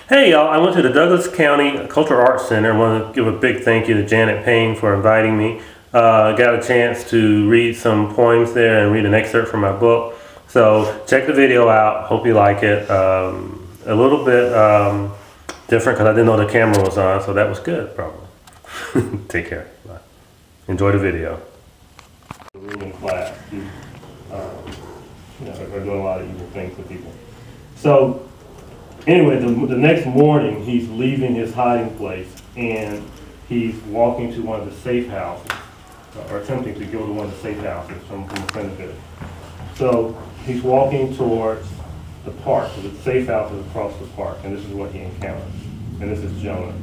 Hey y'all, I went to the Douglas County Cultural Arts Center. I want to give a big thank you to Janet Payne for inviting me. Got a chance to read some poems there and read an excerpt from my book. So check the video out, hope you like it. A little bit different because I didn't know the camera was on, so that was good probably. Take care, bye. Enjoy the video. The ruling class, they're doing a lot of evil things to people. So anyway, the next morning, he's leaving his hiding place, and he's walking to one of the safe houses, or attempting to go to one of the safe houses from the cemetery. So he's walking towards the park, so the safe house is across the park, and this is what he encounters. And this is Jonah.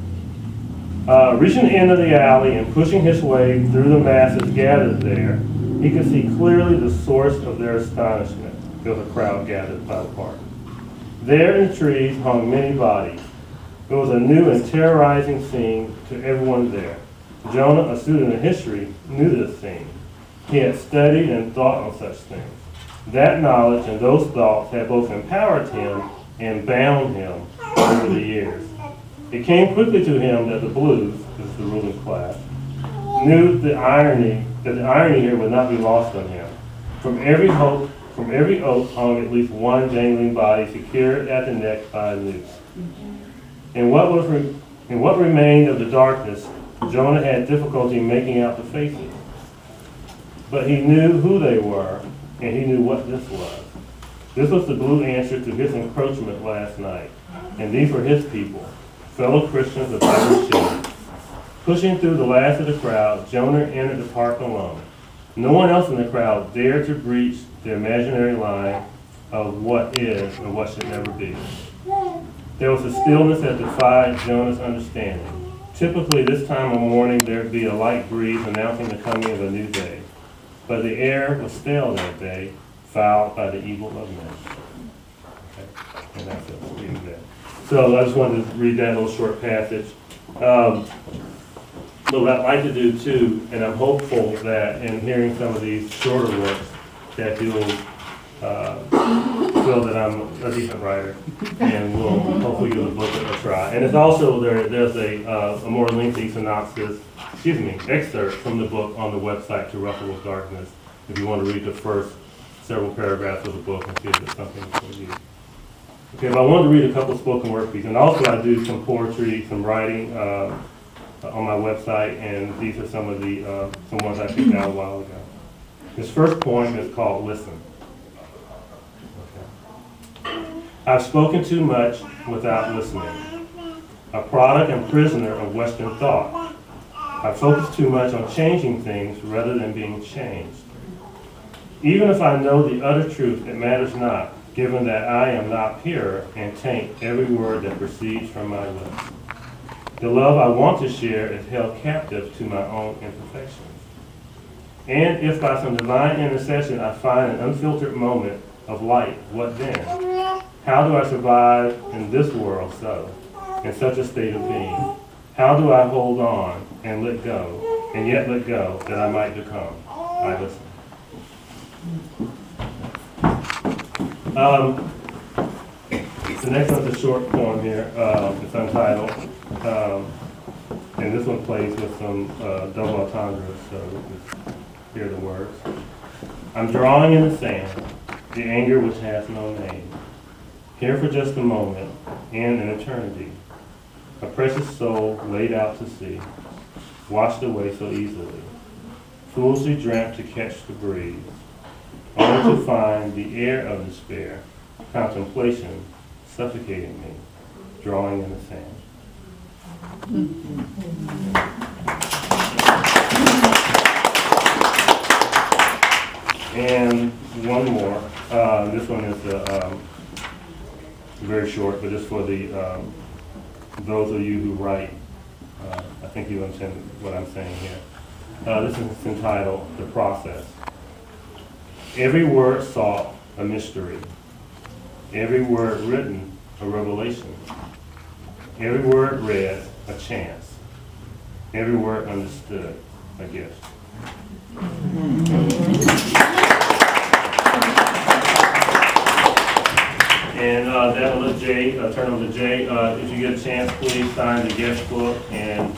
Reaching the end of the alley and pushing his way through the masses gathered there, he could see clearly the source of their astonishment. There was a crowd gathered by the park. There in the trees hung many bodies. It was a new and terrorizing scene to everyone there. Jonah, a student of history, knew this scene. He had studied and thought on such things. That knowledge and those thoughts had both empowered him and bound him over the years. It came quickly to him that the blues, this is the ruling class, knew that the irony here would not be lost on him. From every oak hung at least one dangling body secured at the neck by a noose. In what remained of the darkness, Jonah had difficulty making out the faces. But he knew who they were, and he knew what this was. This was the blue answer to his encroachment last night. And these were his people, fellow Christians of every shade. Pushing through the last of the crowd, Jonah entered the park alone. No one else in the crowd dared to breach the imaginary line of what is and what should never be. There was a stillness that defied Jonah's understanding. Typically, this time of morning, there'd be a light breeze announcing the coming of a new day. But the air was stale that day, fouled by the evil of men. Okay. And that's it. We'll leave that. So I just wanted to read that little short passage. But what I'd like to do too, and I'm hopeful that in hearing some of these shorter works, that you'll feel that I'm a decent writer, and we'll hopefully give the book a try. And it's also there's a more lengthy synopsis, excerpt from the book on the website To Wrestle with Darkness, if you want to read the first several paragraphs of the book and see if it's something for you. Okay, but I wanted to read a couple spoken word pieces, and also I do some poetry, some writing on my website, and these are some of the some ones I picked out a while ago. This first poem is called Listen. Okay. I've spoken too much without listening, a product and prisoner of Western thought. I focus too much on changing things rather than being changed. Even if I know the utter truth, it matters not, given that I am not pure and taint every word that proceeds from my lips. The love I want to share is held captive to my own imperfections. And if by some divine intercession I find an unfiltered moment of light, what then? How do I survive in this world so, in such a state of being? How do I hold on and let go, and yet let go, that I might become? I listen. The next one's a short poem here. It's untitled. And this one plays with some double entendres, so just hear the words. I'm drawing in the sand, the anger which has no name. Here for just a moment, and an eternity. A precious soul laid out to sea, washed away so easily. Foolishly dreamt to catch the breeze, only to find the air of despair, contemplation suffocating me, drawing in the sand. And one more. This one is very short, but just for the those of you who write, I think you understand what I'm saying here. This is entitled The Process. Every word sought a mystery. Every word written a revelation. Every word read a chance. Every word understood a gift. And that will let Jay, turn over to Jay. If you get a chance, please sign the guest book and